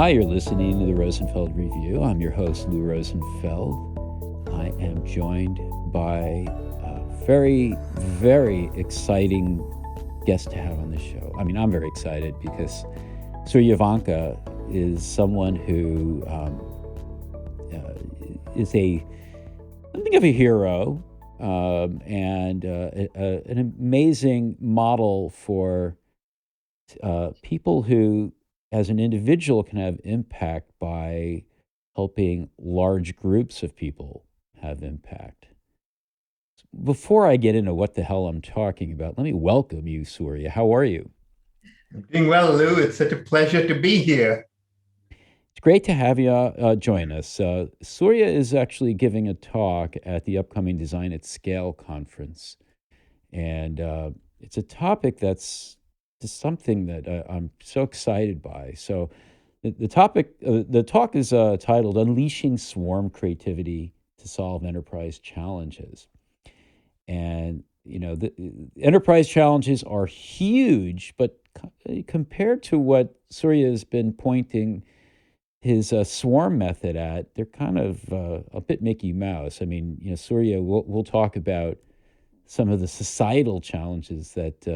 Hi, you're listening to the Rosenfeld Review. I'm your host, Lou Rosenfeld. I am joined by a very, very exciting guest to have on the show. I mean, I'm very excited because Surya Vanka is someone who is something of a hero and an amazing model for people who, as an individual, can have impact by helping large groups of people have impact. Before I get into what the hell I'm talking about, let me welcome you, Surya. How are you? I'm doing well, Lou. It's such a pleasure to be here. It's great to have you join us. Surya is actually giving a talk at the upcoming Design at Scale conference. And it's a topic that's just something that I'm so excited by. So, the talk is titled Unleashing Swarm Creativity to Solve Enterprise Challenges. And, the enterprise challenges are huge, but compared to what Surya has been pointing his swarm method at, they're kind of a bit Mickey Mouse. I mean, Surya, we'll talk about some of the societal challenges that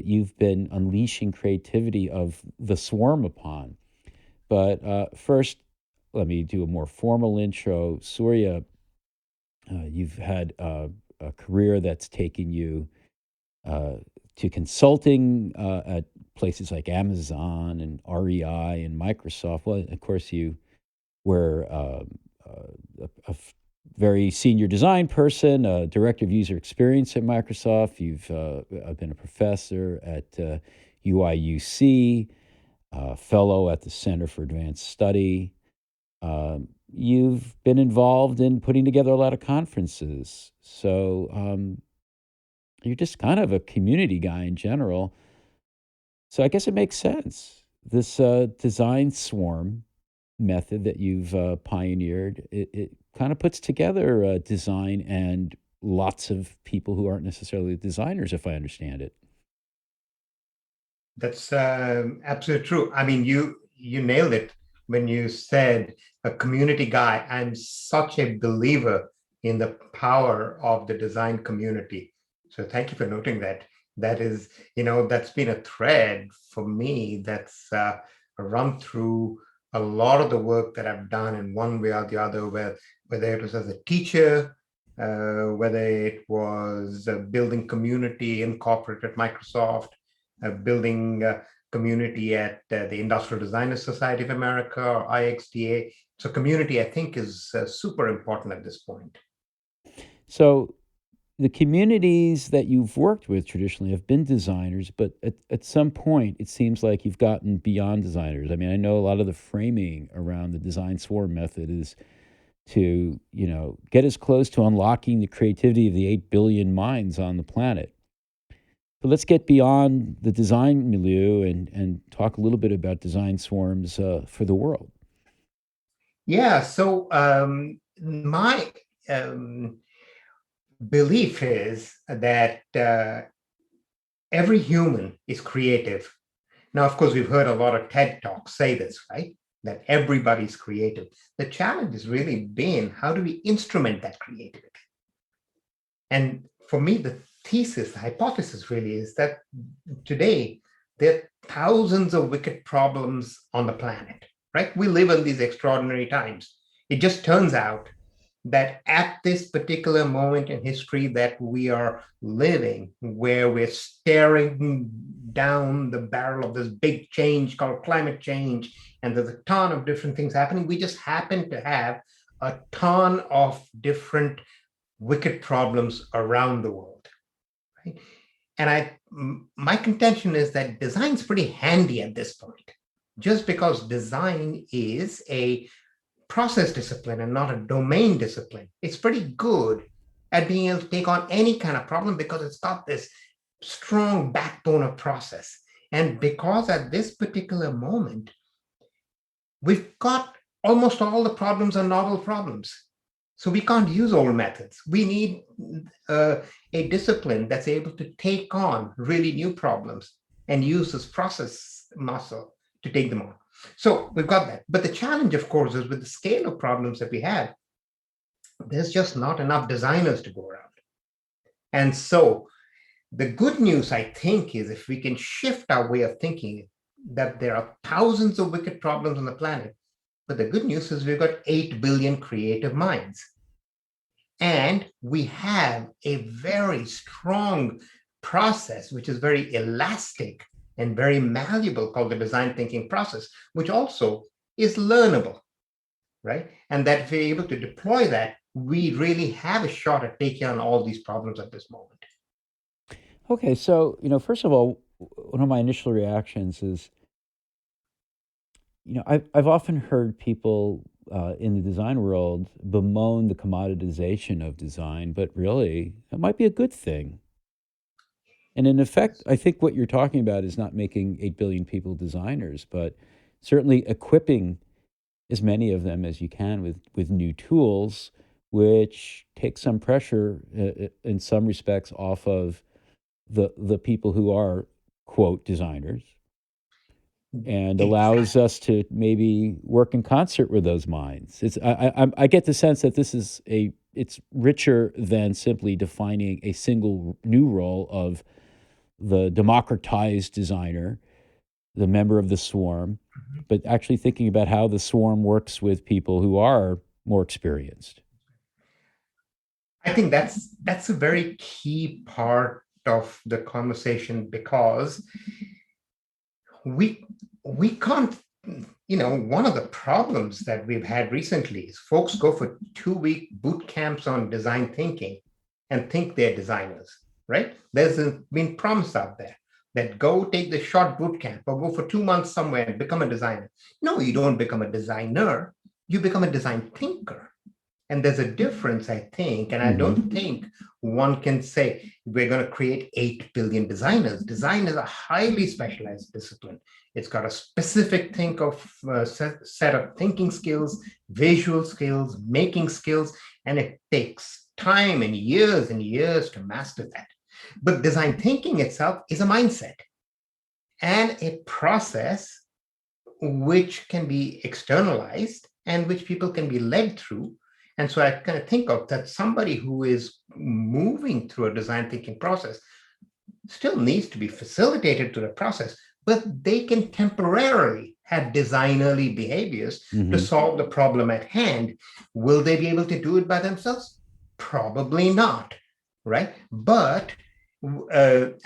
you've been unleashing creativity of the swarm upon. But first, let me do a more formal intro. Surya, you've had a career that's taken you uh, to consulting at places like Amazon and REI and Microsoft. Well, of course, you were a very senior design person, director of user experience at Microsoft. You've been a professor at UIUC, fellow at the Center for Advanced Study. You've been involved in putting together a lot of conferences. So you're just kind of a community guy in general. So I guess it makes sense. This design swarm method that you've pioneered, it kind of puts together design and lots of people who aren't necessarily designers, if I understand it. That's absolutely true. I mean, you nailed it when you said a community guy. I'm such a believer in the power of the design community. So thank you for noting that. That is, that's been a thread for me that's run through a lot of the work that I've done in one way or the other, whether it was as a teacher, whether it was building community in corporate at Microsoft, building community at the Industrial Designers Society of America or IXDA. So community, I think, is super important at this point. So the communities that you've worked with traditionally have been designers, but at some point, it seems like you've gotten beyond designers. I mean, I know a lot of the framing around the design swarm method is to, get as close to unlocking the creativity of the 8 billion minds on the planet. But let's get beyond the design milieu and talk a little bit about design swarms for the world. Yeah. So my belief is that every human is creative. Now, of course, we've heard a lot of TED Talks say this, right? That everybody's creative. The challenge has really been, how do we instrument that creativity? And for me, the thesis, the hypothesis really is that today there are thousands of wicked problems on the planet, right? We live in these extraordinary times. It just turns out that at this particular moment in history that we are living, where we're staring down the barrel of this big change called climate change, and there's a ton of different things happening, we just happen to have a ton of different wicked problems around the world. Right? And my contention is that design's pretty handy at this point, just because design is a process discipline and not a domain discipline. It's pretty good at being able to take on any kind of problem because it's got this strong backbone of process. And because at this particular moment, we've got almost all the problems are novel problems. So we can't use old methods. We need a discipline that's able to take on really new problems and use this process muscle to take them on. So we've got that. But the challenge, of course, is with the scale of problems that we have, there's just not enough designers to go around. And so the good news, I think, is if we can shift our way of thinking, that there are thousands of wicked problems on the planet. But the good news is we've got 8 billion creative minds. And we have a very strong process, which is very elastic and very malleable, called the design thinking process, which also is learnable, right? And that if we're able to deploy that, we really have a shot at taking on all these problems at this moment. Okay, so, first of all, one of my initial reactions is, I've often heard people in the design world bemoan the commoditization of design, but really, it might be a good thing. And in effect, I think what you're talking about is not making 8 billion people designers, but certainly equipping as many of them as you can with new tools, which take some pressure in some respects off of the people who are, quote, designers, and allows Exactly. us to maybe work in concert with those minds. I get the sense that it's richer than simply defining a single new role of the democratized designer, the member of the swarm, but actually thinking about how the swarm works with people who are more experienced. I think that's a very key part of the conversation, because we we can't, one of the problems that we've had recently is folks go for 2-week boot camps on design thinking and think they're designers, right? There's been promise out there that go take the short boot camp or go for 2 months somewhere and become a designer. No, you don't become a designer, you become a design thinker. And there's a difference, I think. And I Hmm. don't think one can say we're going to create 8 billion designers. Design is a highly specialized discipline. It's got a specific set of thinking skills, visual skills, making skills, and it takes time and years to master that. But design thinking itself is a mindset and a process which can be externalized and which people can be led through. And so I kind of think of that somebody who is moving through a design thinking process still needs to be facilitated to the process, but they can temporarily have designerly behaviors to Hmm. solve the problem at hand. Will they be able to do it by themselves? Probably not, right? But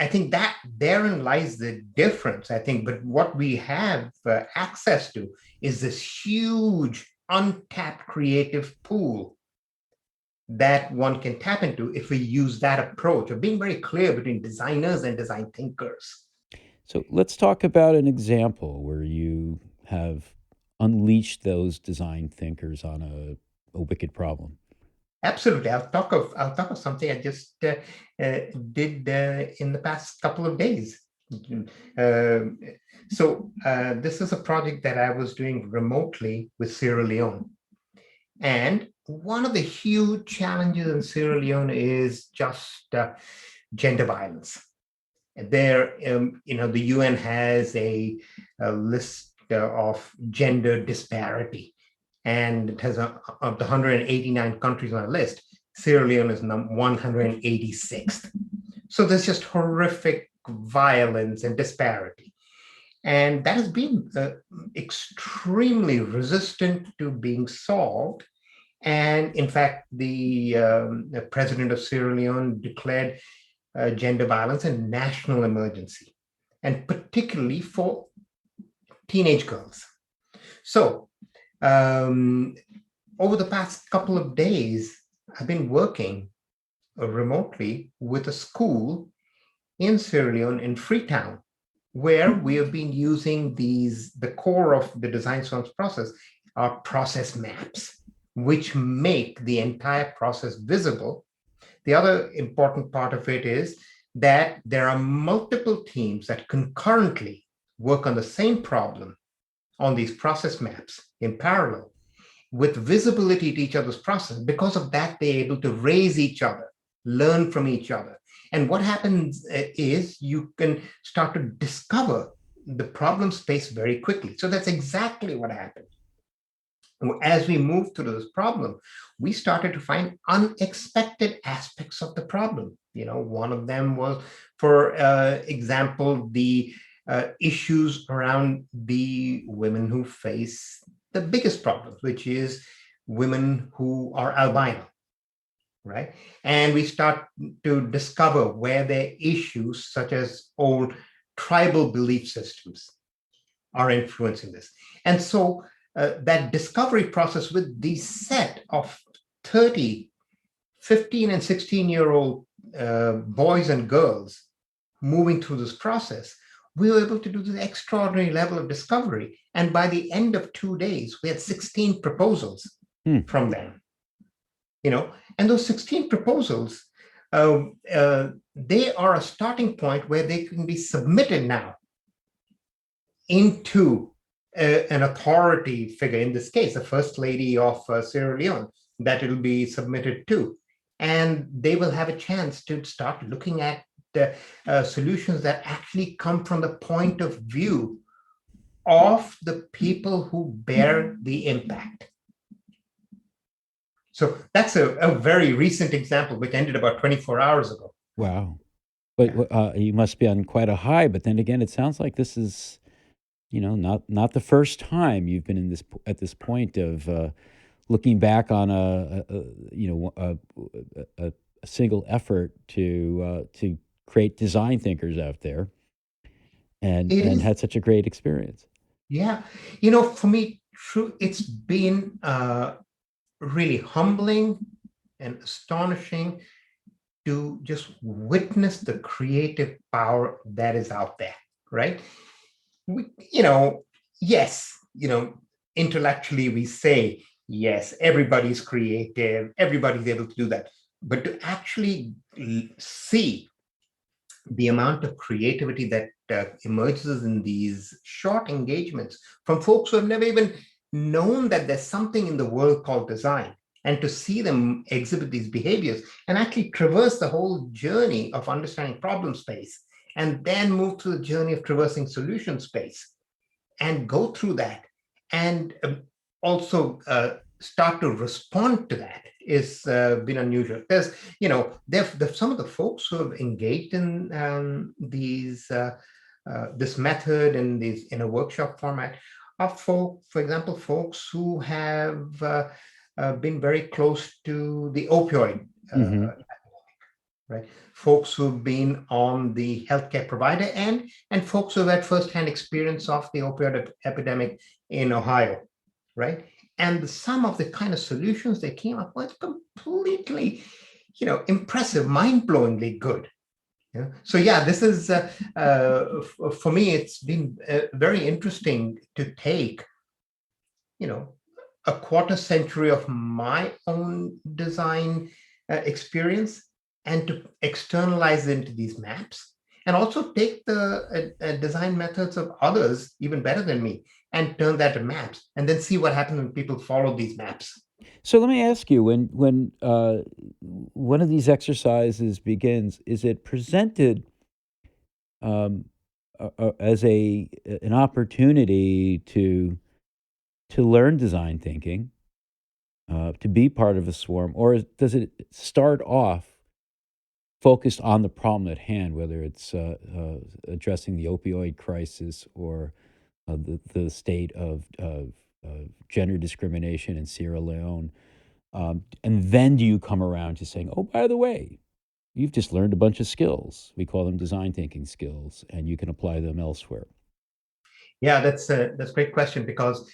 I think that therein lies the difference, I think. But what we have access to is this huge untapped creative pool that one can tap into if we use that approach of being very clear between designers and design thinkers. So let's talk about an example where you have unleashed those design thinkers on a wicked problem. Absolutely, I'll talk of something I just did in the past couple of days. Um, this is a project that I was doing remotely with Sierra Leone, and one of the huge challenges in Sierra Leone is just gender violence. There, the UN has a list of gender disparity, and it has of the 189 countries on the list, Sierra Leone is 186th. So there's just horrific violence and disparity. And that has been extremely resistant to being solved. And in fact, the president of Sierra Leone declared gender violence a national emergency, and particularly for teenage girls. So, um, over the past couple of days, I've been working remotely with a school in Sierra Leone in Freetown, where we have been using the core of the design science process are process maps, which make the entire process visible. The other important part of it is that there are multiple teams that concurrently work on the same problem on these process maps in parallel with visibility to each other's process. Because of that, they're able to raise each other, learn from each other. And what happens is you can start to discover the problem space very quickly. So that's exactly what happened. As we moved through this problem, we started to find unexpected aspects of the problem. One of them was, for example, the issues around the women who face the biggest problems, which is women who are albino, right? And we start to discover where there are issues such as old tribal belief systems are influencing this. And so that discovery process with the set of 30, 15, and 16-year-old boys and girls moving through this process, we were able to do this extraordinary level of discovery. And by the end of 2 days, we had 16 proposals Hmm. from them. And those 16 proposals, they are a starting point where they can be submitted now into an authority figure, in this case, the First Lady of Sierra Leone, that it'll be submitted to. And they will have a chance to start looking at the solutions that actually come from the point of view of the people who bear the impact. So that's a very recent example, which ended about 24 hours ago. Wow. But Yeah. you must be on quite a high. But then again, it sounds like this is, not the first time you've been in this at this point of looking back on a single effort to create design thinkers out there, It and is, had such a great experience. yeah. For me, true, it's been really humbling and astonishing to just witness the creative power that is out there, right? We, yes, intellectually we say, yes, everybody's creative, everybody's able to do that. But to actually see the amount of creativity that emerges in these short engagements from folks who have never even known that there's something in the world called design, and to see them exhibit these behaviors and actually traverse the whole journey of understanding problem space, and then move through the journey of traversing solution space and go through that, and also start to respond to that, is been unusual. There's some of the folks who have engaged in these this method and these in a workshop format are for example, folks who have been very close to the opioid, Hmm. right? Folks who've been on the healthcare provider end, and folks who've had firsthand experience of the opioid epidemic in Ohio, right? And some of the kind of solutions they came up with completely, impressive, mind-blowingly good. Yeah. So yeah, this is for me. It's been very interesting to take, you know, a quarter century of my own design experience and to externalize it into these maps, and also take the design methods of others even better than me and turn that to maps, and then see what happens when people follow these maps. So let me ask you: when one of these exercises begins, is it presented um, as an opportunity to learn design thinking, to be part of a swarm, or does it start off focused on the problem at hand, whether it's addressing the opioid crisis or the state of gender discrimination in Sierra Leone? And then do you come around to saying, oh, by the way, you've just learned a bunch of skills. We call them design thinking skills, and you can apply them elsewhere. Yeah, that's a great question, because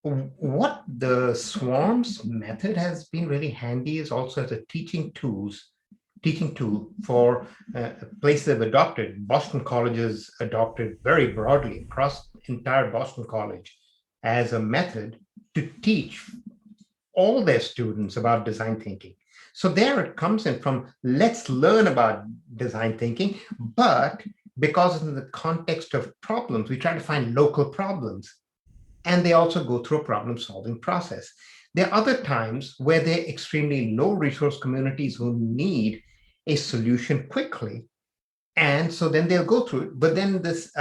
what the swarms method has been really handy is also as a teaching tool for places that have adopted. Boston colleges adopted very broadly across entire Boston College as a method to teach all their students about design thinking. So there it comes in from, let's learn about design thinking, but because in the context of problems, we try to find local problems, and they also go through a problem solving process. There are other times where they're extremely low resource communities who need a solution quickly. And so then they'll go through it. But then this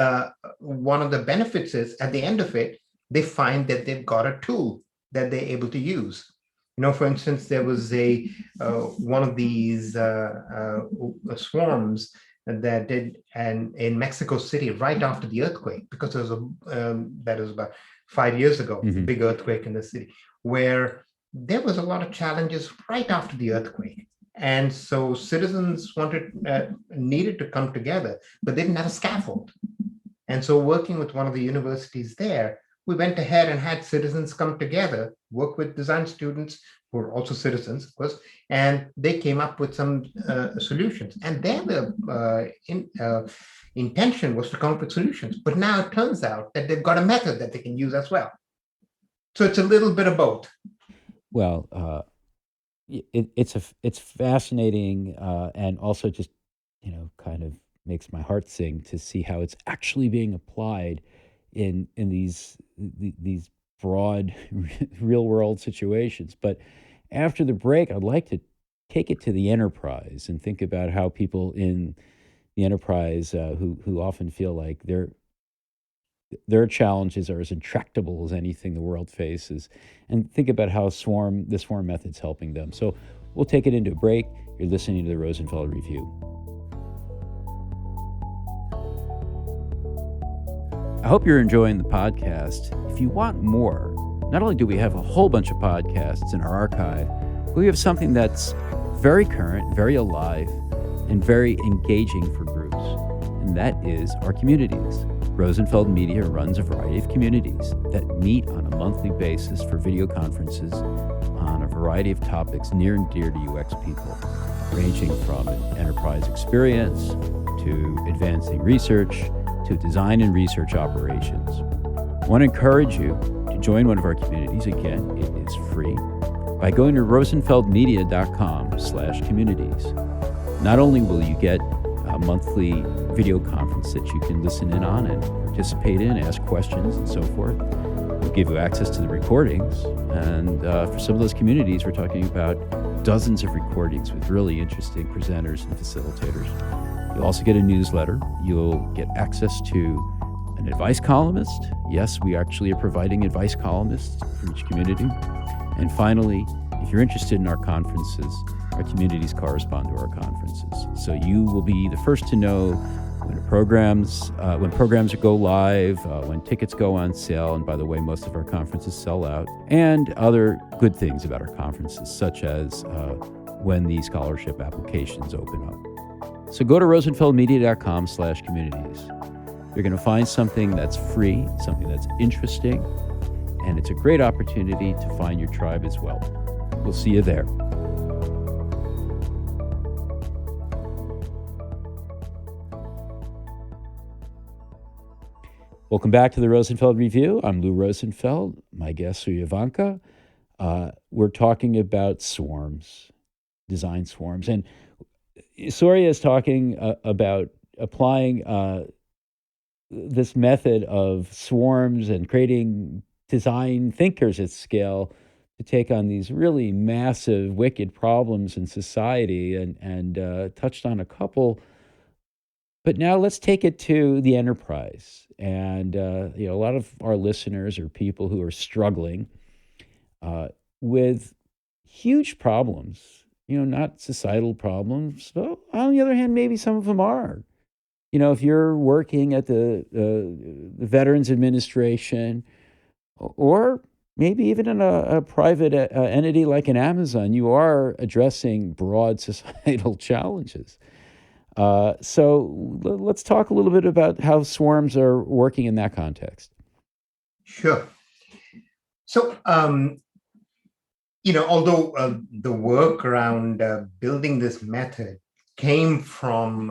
one of the benefits is at the end of it, they find that they've got a tool that they're able to use. For instance, there was a one of these swarms that did, and in Mexico City right after the earthquake, because there was that was about 5 years ago, a big earthquake in the city, where there was a lot of challenges right after the earthquake. And so citizens needed to come together, but they didn't have a scaffold. And so working with one of the universities there, we went ahead and had citizens come together, work with design students who are also citizens, of course, and they came up with some solutions. And their intention was to come up with solutions. But now it turns out that they've got a method that they can use as well. So it's a little bit of both. Well, it's fascinating, and also just kind of makes my heart sing to see how it's actually being applied in these broad real world situations. But after the break, I'd like to take it to the enterprise and think about how people in the enterprise, who often feel like their challenges are as intractable as anything the world faces, and think about how the swarm method's helping them. So we'll take it into a break. You're listening to the Rosenfeld Review. I hope you're enjoying the podcast. If you want more, not only do we have a whole bunch of podcasts in our archive, but we have something that's very current, very alive, and very engaging for groups, and that is our communities. Rosenfeld Media runs a variety of communities that meet on a monthly basis for video conferences on a variety of topics near and dear to UX people, ranging from enterprise experience to advancing research to design and research operations. I want to encourage you to join one of our communities. Again, it is free by going to rosenfeldmedia.com/communities. Not only will you get a monthly video conference that you can listen in on and participate in, ask questions and so forth, we'll give you access to the recordings. And for some of those communities, we're talking about dozens of recordings with really interesting presenters and facilitators. You'll also get a newsletter. You'll get access to an advice columnist. Yes, we actually are providing advice columnists for each community. And finally, if you're interested in our conferences, our communities correspond to our conferences. So you will be the first to know when programs go live, when tickets go on sale, and by the way, most of our conferences sell out, and other good things about our conferences, such as when the scholarship applications open up. So go to rosenfeldmedia.com/communities. You're going to find something that's free, something that's interesting, and it's a great opportunity to find your tribe as well. We'll see you there. Welcome back to the Rosenfeld Review. I'm Lou Rosenfeld. My guest, Surya Vanka. We're talking about swarms, design swarms. And Surya is talking about applying this method of swarms and creating design thinkers at scale to take on these really massive, wicked problems in society, and touched on a couple. But now let's take it to the enterprise. And a lot of our listeners are people who are struggling with huge problems, not societal problems. But on the other hand, maybe some of them are. If you're working at the Veterans Administration, or maybe even in a private entity like an Amazon, you are addressing broad societal challenges. So let's talk a little bit about how swarms are working in that context. Sure. So, although the work around building this method came from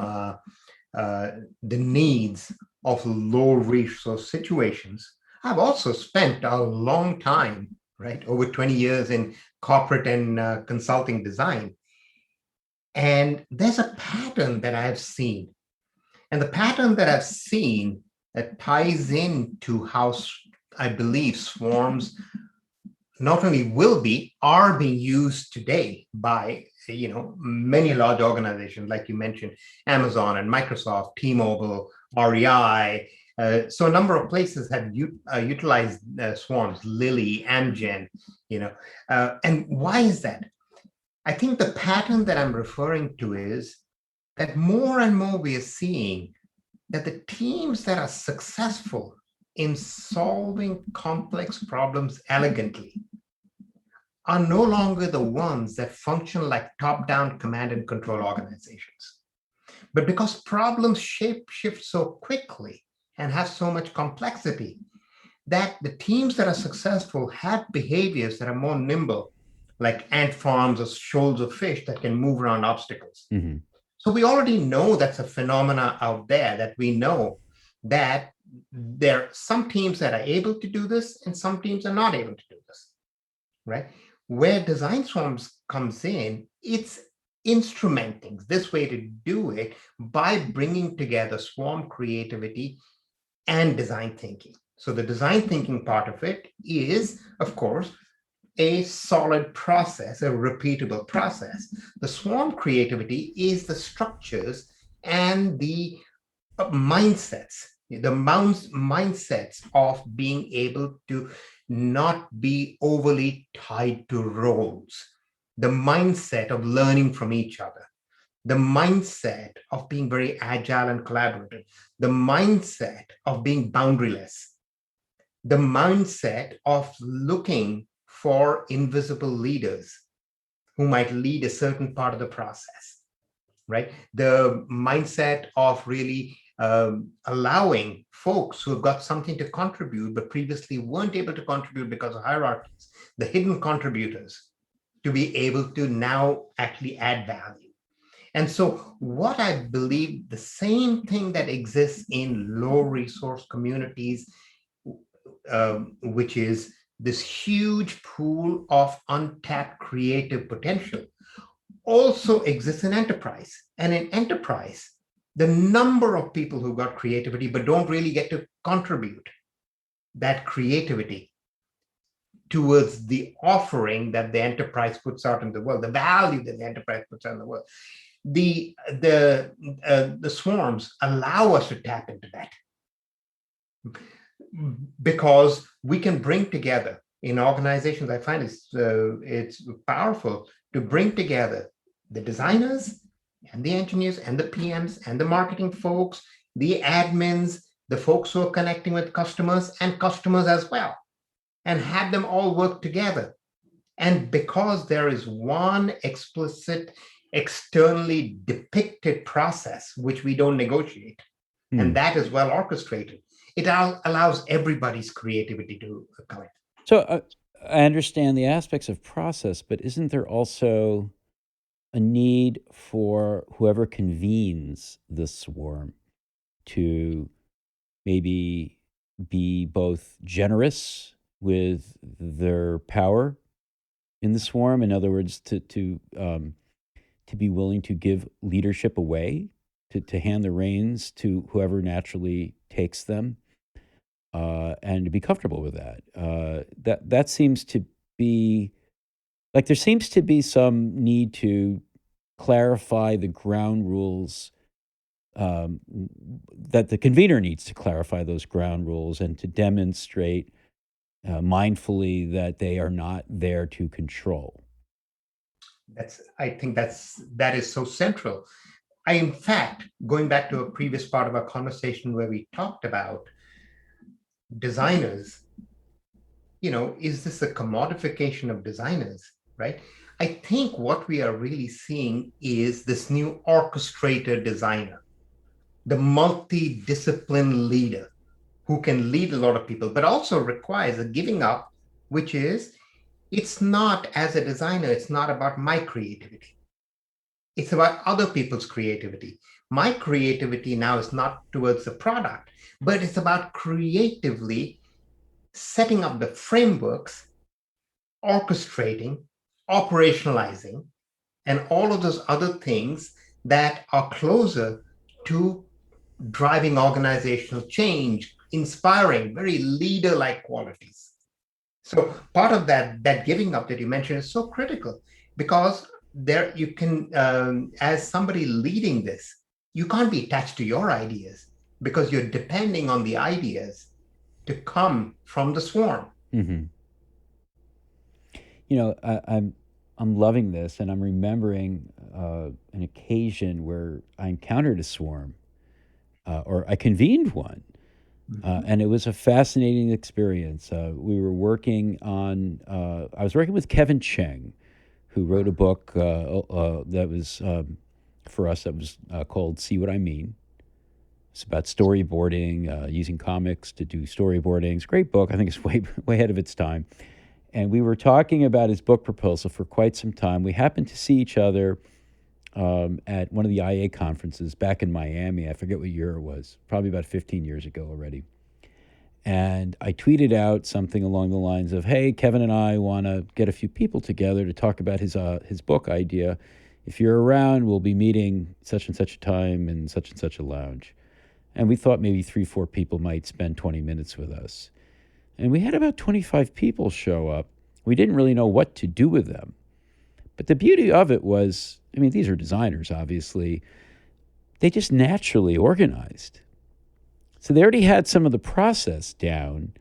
the needs of low resource situations, I've also spent a long time, right, over 20 years in corporate and consulting design. And there's a pattern that I've seen. And the pattern that I've seen that ties into how I believe swarms not only will be, are being used today by many large organizations, like you mentioned, Amazon and Microsoft, T-Mobile, REI. So a number of places have utilized swarms, Lilly, Amgen, and why is that? I think the pattern that I'm referring to is that more and more we are seeing that the teams that are successful in solving complex problems elegantly are no longer the ones that function like top-down command and control organizations. But because problems shift so quickly and have so much complexity, that the teams that are successful have behaviors that are more nimble, like ant farms or shoals of fish that can move around obstacles. Mm-hmm. So we already know that's a phenomena out there, that we know that there are some teams that are able to do this and some teams are not able to do this, right? Where design swarms comes in, it's instrumenting this way to do it by bringing together swarm creativity and design thinking. So the design thinking part of it is, of course, a solid process, a repeatable process. The swarm creativity is the structures and the mindsets, the mindsets of being able to not be overly tied to roles, the mindset of learning from each other, the mindset of being very agile and collaborative, the mindset of being boundaryless, the mindset of looking for invisible leaders who might lead a certain part of the process, right? The mindset of really allowing folks who have got something to contribute but previously weren't able to contribute because of hierarchies, the hidden contributors, to be able to now actually add value. And so, what I believe, the same thing that exists in low resource communities, which is this huge pool of untapped creative potential, also exists in enterprise. And in enterprise, the number of people who got creativity but don't really get to contribute that creativity towards the offering that the enterprise puts out in the world, the value that the enterprise puts out in the world. The swarms allow us to tap into that, because we can bring together in organizations. I find it's powerful to bring together the designers and the engineers and the PMs and the marketing folks, the admins, the folks who are connecting with customers and customers as well, and have them all work together. And because there is one explicit, externally depicted process, which we don't negotiate, and that is well orchestrated, it allows everybody's creativity to come in. So I understand the aspects of process, but isn't there also a need for whoever convenes the swarm to maybe be both generous with their power in the swarm? In other words, to be willing to give leadership away, to hand the reins to whoever naturally takes them, and to be comfortable with that. That seems to be like there seems to be some need to clarify the ground rules, that the convener needs to clarify those ground rules and to demonstrate mindfully that they are not there to control. I think that is so central. In fact, going back to a previous part of our conversation where we talked about designers, is this a commodification of designers, right? I think what we are really seeing is this new orchestrator designer, the multidiscipline leader who can lead a lot of people, but also requires a giving up, which is, it's not, as a designer, it's not about my creativity. It's about other people's creativity. My creativity now is not towards the product, but it's about creatively setting up the frameworks, orchestrating, operationalizing, and all of those other things that are closer to driving organizational change, inspiring, very leader like qualities. So part of that giving up that you mentioned is so critical because there you can, as somebody leading this, you can't be attached to your ideas because you're depending on the ideas to come from the swarm. Hmm. I'm loving this, and I'm remembering an occasion where I encountered a swarm, or I convened one, Mhm. and it was a fascinating experience. We were working on. I was working with Kevin Cheng, who wrote a book that was for us that was called "See What I Mean." It's about storyboarding, using comics to do storyboarding. It's a great book. I think it's way ahead of its time. And we were talking about his book proposal for quite some time. We happened to see each other at one of the IA conferences back in Miami. I forget what year it was, probably about 15 years ago already. And I tweeted out something along the lines of, "Hey, Kevin and I want to get a few people together to talk about his book idea. If you're around, we'll be meeting such and such a time in such and such a lounge." And we thought maybe 3, 4 people might spend 20 minutes with us. And we had about 25 people show up. We didn't really know what to do with them. But the beauty of it was, I mean, these are designers, obviously. They just naturally organized. So they already had some of the process down.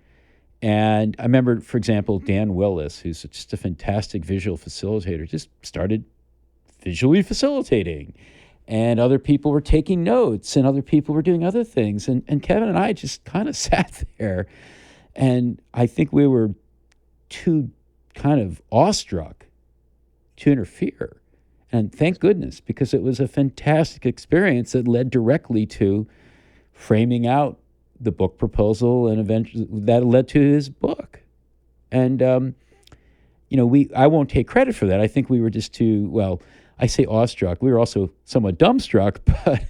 And I remember, for example, Dan Willis, who's just a fantastic visual facilitator, just started visually facilitating. And other people were taking notes, and other people were doing other things. And Kevin and I just kind of sat there. And I think we were too kind of awestruck to interfere. And thank goodness, because it was a fantastic experience that led directly to framing out the book proposal, and eventually that led to his book. And we I won't take credit for that. I think we were just too well. I say awestruck. We were also somewhat dumbstruck, but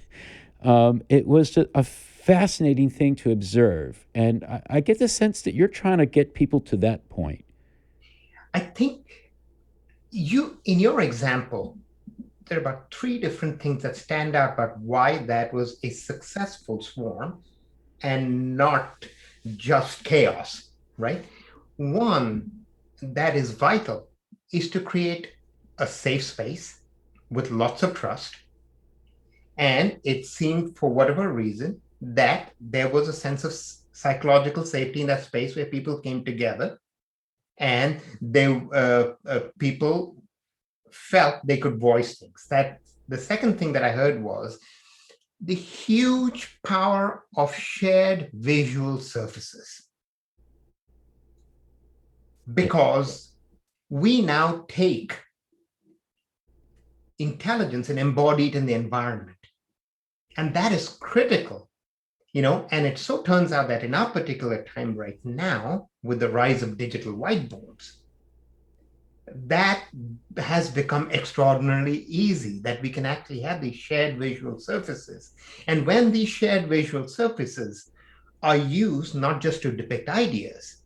it was a fascinating thing to observe. And I get the sense that you're trying to get people to that point. I think in your example, there are about three different things that stand out about why that was a successful swarm and not just chaos, right? One that is vital is to create a safe space with lots of trust. And it seemed, for whatever reason, that there was a sense of psychological safety in that space where people came together and people felt they could voice things. That the second thing that I heard was the huge power of shared visual surfaces, It, because we now take intelligence and embody it in the environment. And that is critical, and it so turns out that in our particular time right now, with the rise of digital whiteboards, that has become extraordinarily easy, that we can actually have these shared visual surfaces. And when these shared visual surfaces are used not just to depict ideas,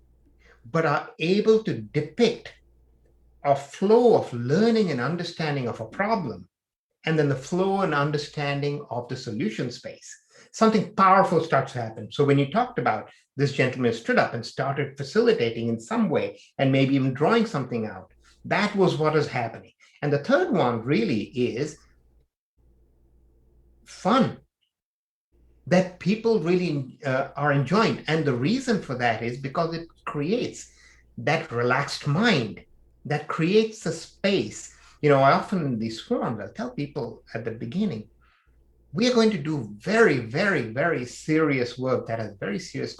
but are able to depict a flow of learning and understanding of a problem, and then the flow and understanding of the solution space, something powerful starts to happen. So when you talked about this gentleman stood up and started facilitating in some way and maybe even drawing something out, that was what is happening. And the third one really is fun, that people really are enjoying. And the reason for that is because it creates that relaxed mind, that creates a space. I often in these forums, I'll tell people at the beginning, we are going to do very, very, very serious work that has very serious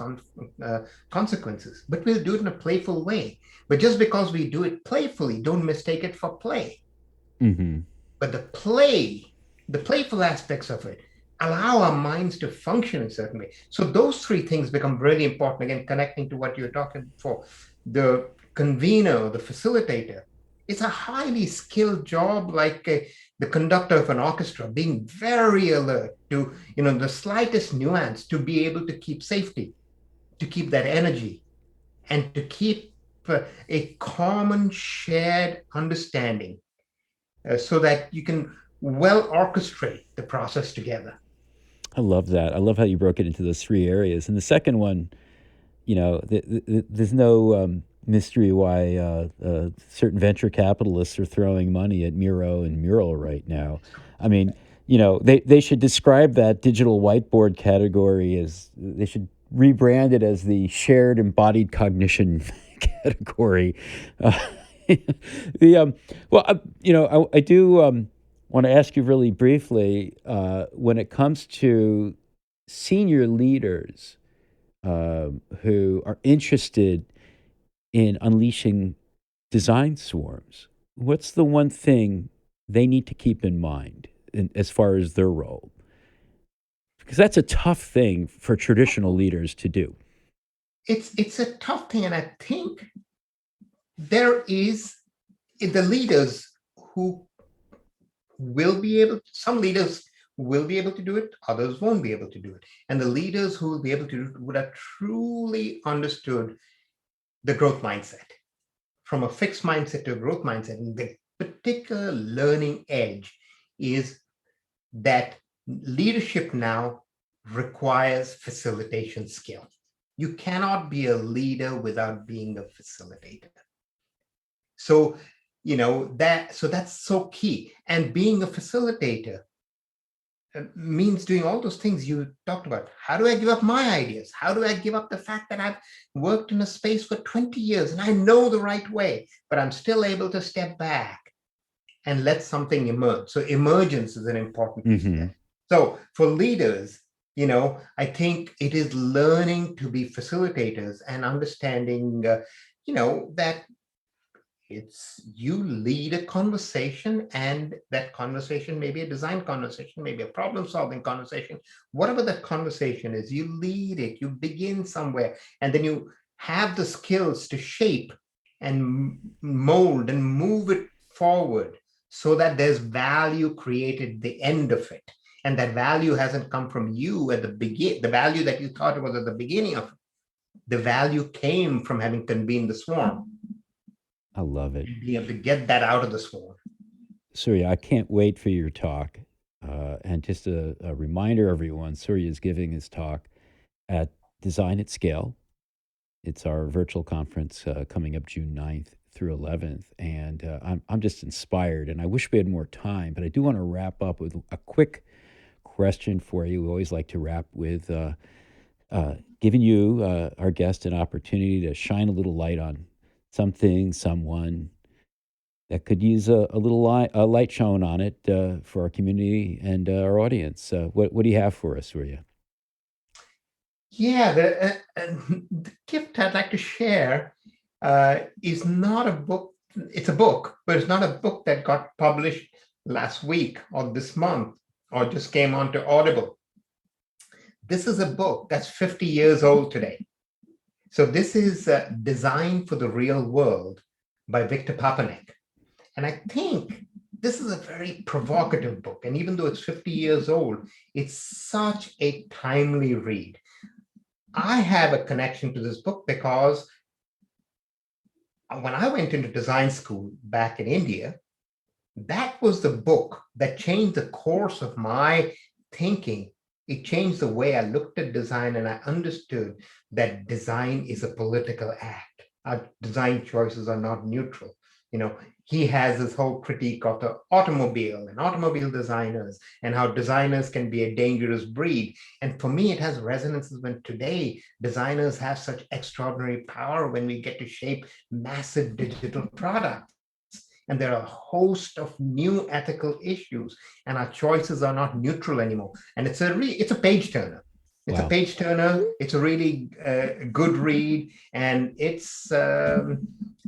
consequences, but we'll do it in a playful way. But just because we do it playfully, don't mistake it for play. mm-hmm. But the playful aspects of it allow our minds to function in a certain way. So those three things become really important. Again, connecting to what you were talking before, the convener, the facilitator, it's a highly skilled job, like the conductor of an orchestra, being very alert to the slightest nuance, to be able to keep safety, to keep that energy, and to keep a common shared understanding, so that you can well orchestrate the process together. I love that. I love how you broke it into those three areas. And the second one, there's no mystery why certain venture capitalists are throwing money at Miro and Mural right now. I mean, they should describe that digital whiteboard category as they should rebrand it as the shared embodied cognition category. Uh, the well, I do want to ask you really briefly when it comes to senior leaders who are interested in unleashing design swarms. What's the one thing they need to keep in mind as far as their role? Because that's a tough thing for traditional leaders to do. It's a tough thing, and I think there is the leaders who will be able, some leaders will be able to do it, others won't be able to do it. And the leaders who will be able to do it would have truly understood the growth mindset, from a fixed mindset to a growth mindset. And the particular learning edge is that leadership now requires facilitation skill. You cannot be a leader without being a facilitator. So, that's so key. And being a facilitator means doing all those things you talked about. How do I give up my ideas? How do I give up the fact that I've worked in a space for 20 years and I know the right way, but I'm still able to step back and let something emerge? So emergence is an important piece of that. So for leaders, I think it is learning to be facilitators and understanding, that it's you lead a conversation, and that conversation may be a design conversation, maybe a problem-solving conversation. Whatever that conversation is, you lead it, you begin somewhere, and then you have the skills to shape and mold and move it forward so that there's value created at the end of it. And that value hasn't come from you at the beginning. The value that you thought was at the beginning of it, the value came from having convened the swarm. I love it. Being able to get that out of the swarm. Surya, I can't wait for your talk. And just a reminder, everyone, Surya is giving his talk at Design at Scale. It's our virtual conference coming up June 9th through 11th. And I'm just inspired. And I wish we had more time, but I do want to wrap up with a quick question for you. We always like to wrap with giving you, our guest, an opportunity to shine a little light on something, someone that could use a little light shown on it for our community and our audience. What do you have for us, Surya? Yeah, the gift I'd like to share is not a book. It's a book, but it's not a book that got published last week or this month or just came onto Audible. This is a book that's 50 years old today. So this is Design for the Real World by Victor Papanek. And I think this is a very provocative book. And even though it's 50 years old, it's such a timely read. I have a connection to this book because when I went into design school back in India, that was the book that changed the course of my thinking. It changed the way I looked at design, and I understood that design is a political act. Our design choices are not neutral. He has this whole critique of the automobile and automobile designers and how designers can be a dangerous breed. And for me, it has resonances when today designers have such extraordinary power when we get to shape massive digital products. And there are a host of new ethical issues, and our choices are not neutral anymore. And it's a page turner. It's a page turner. It's a really good read, and it's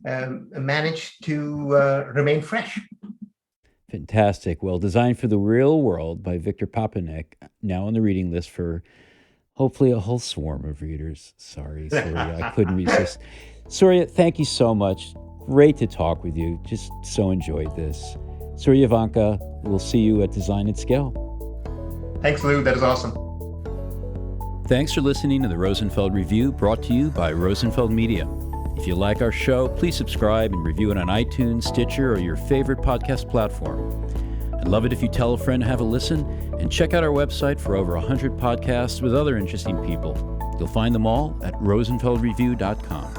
managed to remain fresh. Fantastic. Well, Design for the Real World by Victor Papanek, now on the reading list for hopefully a whole swarm of readers. Sorry, Surya, I couldn't resist. Surya, thank you so much. Great to talk with you. Just so enjoyed this. Surya Vanka, we'll see you at Design at Scale. Thanks, Lou. That is awesome. Thanks for listening to the Rosenfeld Review, brought to you by Rosenfeld Media. If you like our show, please subscribe and review it on iTunes, Stitcher, or your favorite podcast platform. I'd love it if you tell a friend to have a listen, and check out our website for over 100 podcasts with other interesting people. You'll find them all at rosenfeldreview.com.